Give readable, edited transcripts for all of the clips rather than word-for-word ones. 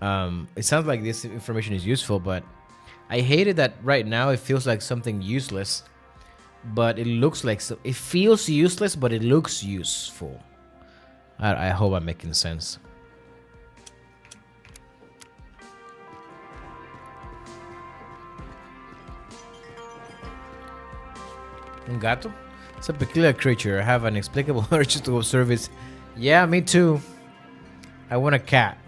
It sounds like this information is useful, but I hate it that right now it feels like something useless, but it looks like it feels useless, but it looks useful. I hope I'm making sense. Un gato? It's a peculiar creature. I have an inexplicable urge to observe it. Yeah, me too. I want a cat.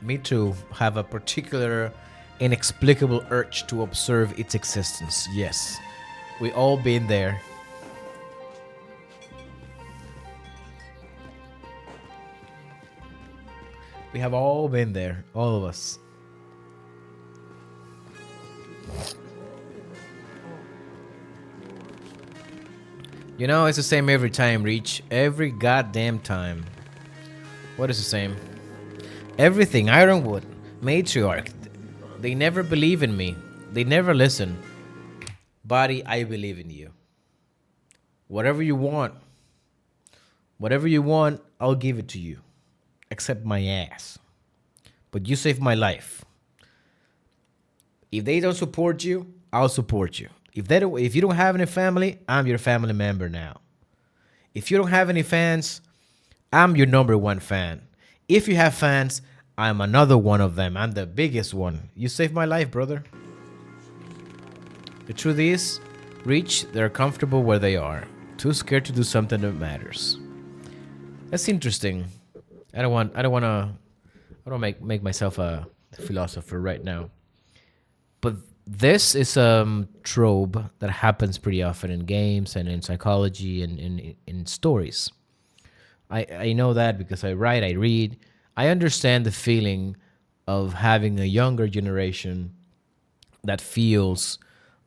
Me too. Have a particular inexplicable urge to observe its existence. Yes. We all been there. We have all been there. All of us. You know, it's the same every time, Reach. Every goddamn time. What is the same? Everything. Ironwood. Matriarch. They never believe in me. They never listen. Body, I believe in you. Whatever you want. Whatever you want, I'll give it to you. Except my ass. But you saved my life. If they don't support you, I'll support you. If you don't have any family, I'm your family member now. If you don't have any fans, I'm your number one fan. If you have fans, I'm another one of them. I'm the biggest one. You saved my life, brother. The truth is, Reach, they're comfortable where they are. Too scared to do something that matters. That's interesting. I don't make myself a philosopher right now. But this is a trope that happens pretty often in games and in psychology and in stories. I know that because I write, I read. I understand the feeling of having a younger generation that feels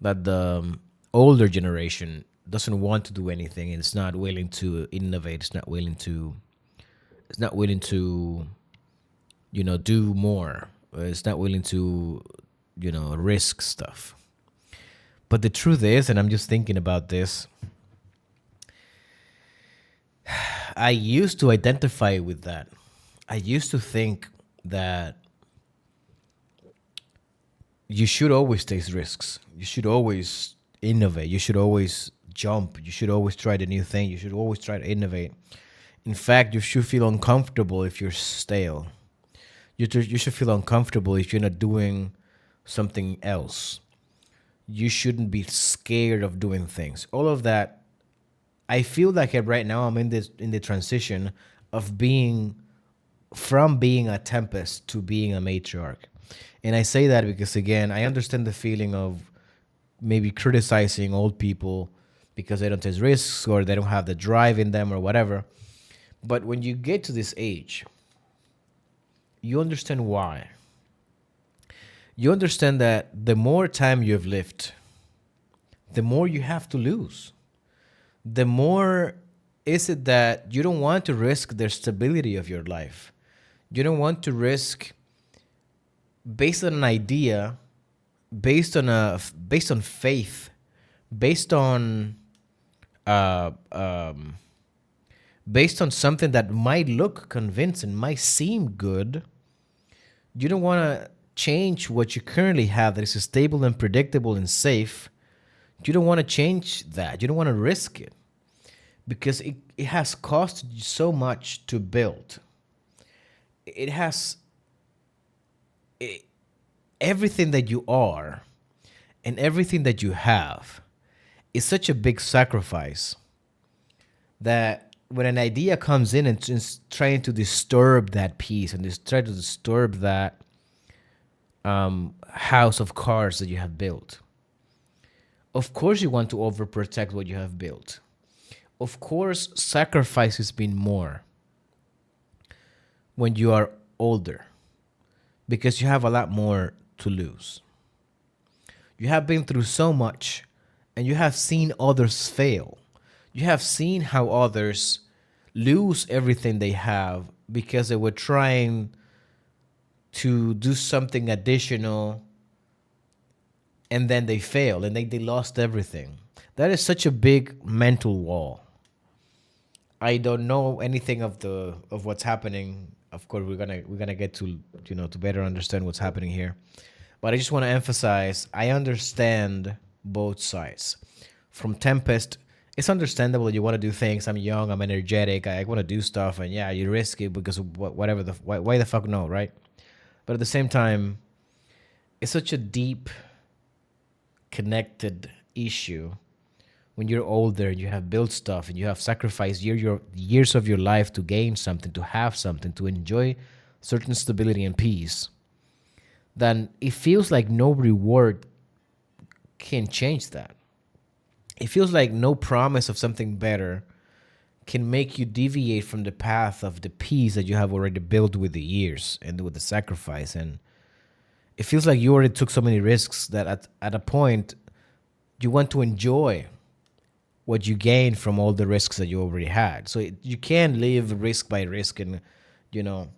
that the older generation doesn't want to do anything and it's not willing to innovate. It's not willing to do more. It's not willing to risk stuff. But the truth is, and I'm just thinking about this, I used to identify with that. I used to think that you should always take risks. You should always innovate. You should always jump. You should always try the new thing. You should always try to innovate. In fact, you should feel uncomfortable if you're stale. You should feel uncomfortable if you're not doing something else. You shouldn't be scared of doing things. All of that. I feel like right now I'm in the transition of being from being a tempest to being a matriarch. And I say that because again, I understand the feeling of maybe criticizing old people because they don't take risks or they don't have the drive in them or whatever. But when you get to this age, you understand why. You understand that the more time you've lived, the more you have to lose. The more is it that you don't want to risk the stability of your life. You don't want to risk based on an idea, based on faith, based on uh, um, based on something that might look convincing, might seem good. You don't want to change what you currently have that is stable and predictable and safe. You don't want to change that. You don't want to risk it because it has cost you so much to build. It has it, everything that you are and everything that you have is such a big sacrifice that when an idea comes in and is trying to disturb that peace and is trying to disturb that house of cards that you have built, of course you want to overprotect what you have built. Of course, sacrifice has been more when you are older because you have a lot more to lose. You have been through so much and you have seen others fail. You have seen how others lose everything they have because they were trying to do something additional and then they failed and they lost everything. That is such a big mental wall. I don't know anything of what's happening Of course, we're gonna get to to better understand what's happening here. But I just want to emphasize, I understand both sides. From Tempest, it's understandable that you want to do things. I'm young, I'm energetic, I want to do stuff, and yeah, you risk it because of whatever why the fuck no, right? But at the same time, it's such a deep, connected issue when you're older, you have built stuff and you have sacrificed your years of your life to gain something, to have something, to enjoy certain stability and peace, then it feels like no reward can change that. It feels like no promise of something better can make you deviate from the path of the peace that you have already built with the years and with the sacrifice. And it feels like you already took so many risks that at a point you want to enjoy what you gain from all the risks that you already had. So you can't live risk by risk, and you know.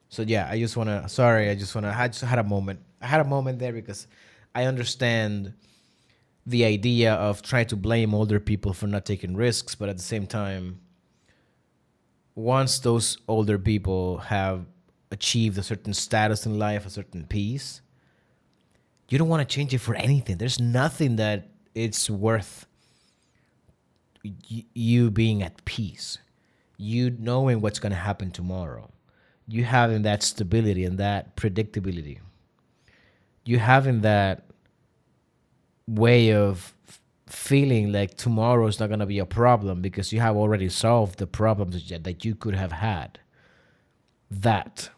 So yeah, I just wanna. Sorry, I just wanna. I just had a moment. I had a moment there because I understand the idea of trying to blame older people for not taking risks, but at the same time, once those older people have achieved a certain status in life, a certain peace, you don't want to change it for anything. There's nothing that it's worth you being at peace, you knowing what's going to happen tomorrow, you having that stability and that predictability, you having that way of feeling like tomorrow is not going to be a problem because you have already solved the problems that you could have had. That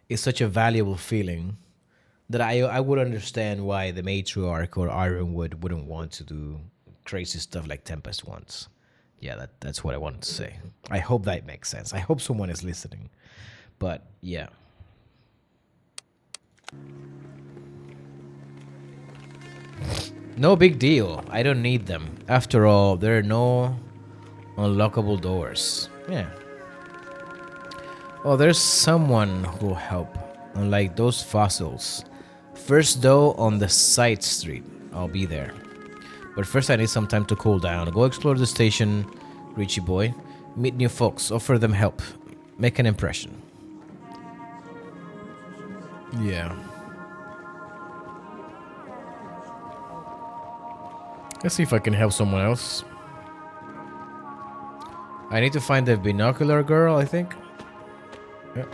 is such a valuable feeling that I would understand why the matriarch or Ironwood wouldn't want to do crazy stuff like Tempest wants. Yeah, that's what I wanted to say. I hope that makes sense. I hope someone is listening. But yeah. No big deal. I don't need them. After all, there are no unlockable doors. Yeah. Oh, there's someone who'll help. Unlike those fossils. First, though, on the side street. I'll be there. But first, I need some time to cool down. Go explore the station, Richie boy. Meet new folks. Offer them help. Make an impression. Yeah. Let's see if I can help someone else. I need to find the binocular girl, I think. Yeah.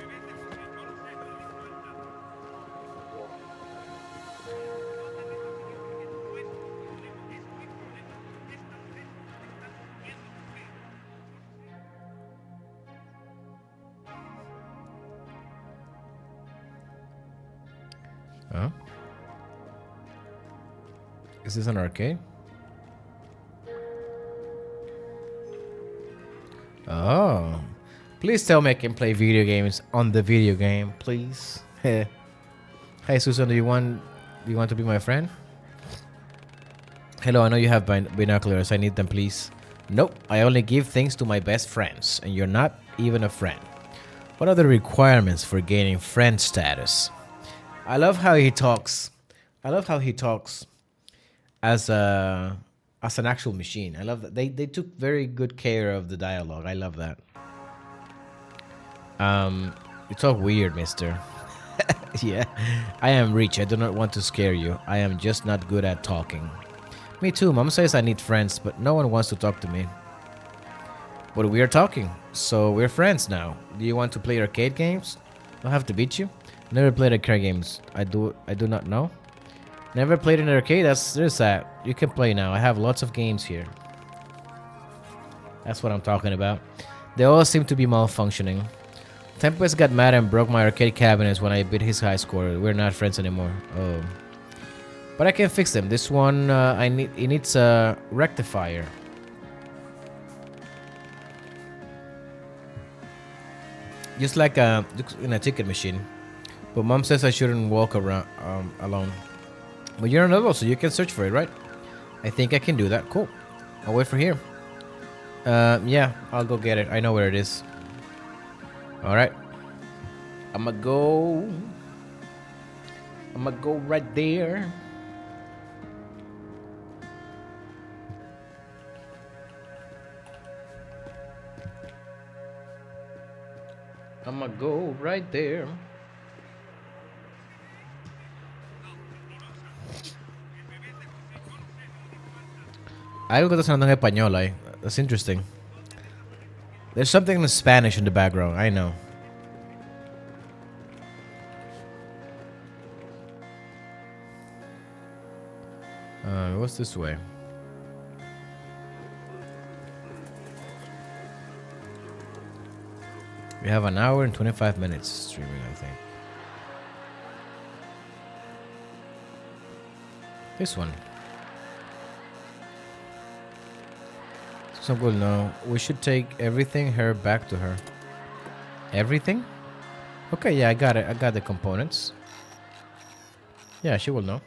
Huh? Is this an arcade? Oh. Please tell me I can play video games on the video game, please. Hey, Susan, do you want to be my friend? Hello, I know you have binoculars. I need them, please. Nope, I only give things to my best friends, and you're not even a friend. What are the requirements for gaining friend status? I love how he talks. I love how he talks as an actual machine. I love that they took very good care of the dialogue. I love that. You talk weird, mister. Yeah, I am rich. I do not want to scare you. I am just not good at talking. Me too. Mom says I need friends, but no one wants to talk to me. But we are talking, so we're friends now. Do you want to play arcade games? I'll have to beat you. Never played arcade games. I do not know. Never played an arcade? There's that. You can play now. I have lots of games here. That's what I'm talking about. They all seem to be malfunctioning. Tempest got mad and broke my arcade cabinets when I beat his high score. We're not friends anymore. Oh. But I can fix them. This one, it needs a rectifier. Just like in a ticket machine. But Mom says I shouldn't walk around alone. But you're an adult, so you can search for it, right? I think I can do that. Cool. I'll wait for here. Yeah, I'll go get it. I know where it is. Alright. I'ma go right there. I'ma go right there. Algo que está sonando en español ahí. That's interesting. There's something in Spanish in the background. I know. What's this way? We have an hour and 25 minutes streaming, I think. This one. So good. No, we should take everything here back to her. Everything? Okay, yeah, I got it. I got the components. Yeah, she will know.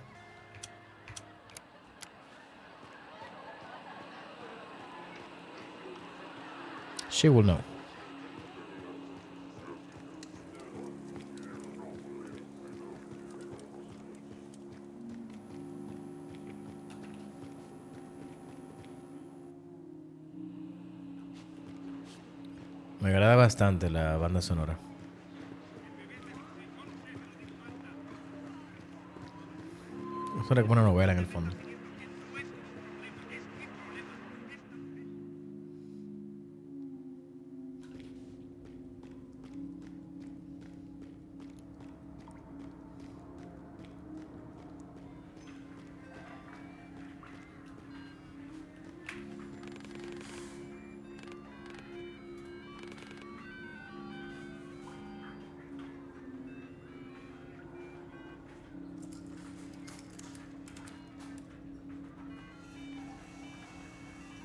She will know. Me agrada bastante la banda sonora. Suena como una novela en el fondo.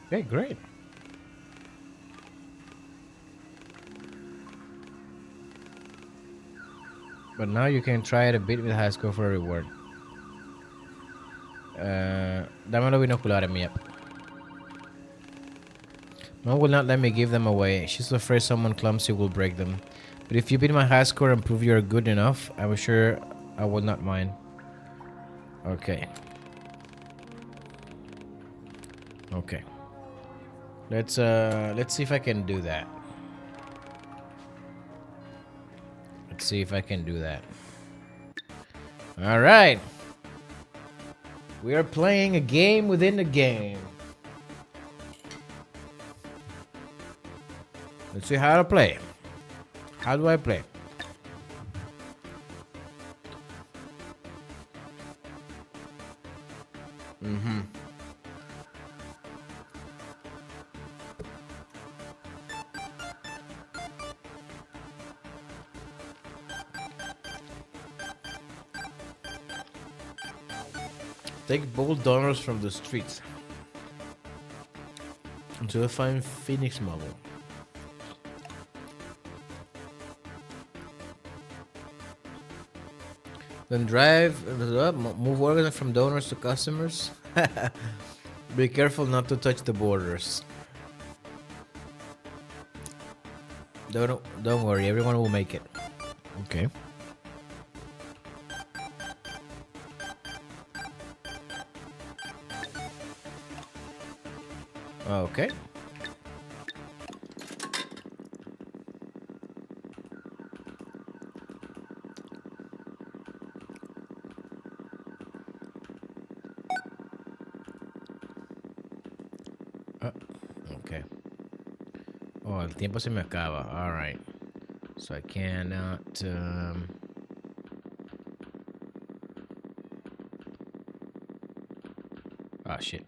Okay, great. But now you can try it a bit with high score for a reward. Dame los binoculares, Mia. Mom will not let me give them away. She's afraid someone clumsy will break them. But if you beat my high score and prove you're good enough, I'm sure I will not mind. Okay. Okay. Let's see if I can do that. Let's see if I can do that. All right. We are playing a game within a game. Let's see how to play. How do I play? Take bold donors from the streets until I find Phoenix model. Then drive, move organs from donors to customers. Be careful not to touch the borders. Don't worry, everyone will make it. Okay. Okay. Okay. Oh, el tiempo se me acaba. All right. So I cannot. Ah, shit.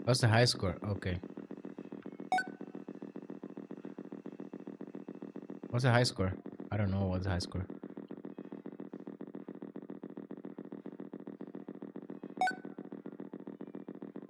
What's the high score? Okay. What's the high score? I don't know what's the high score.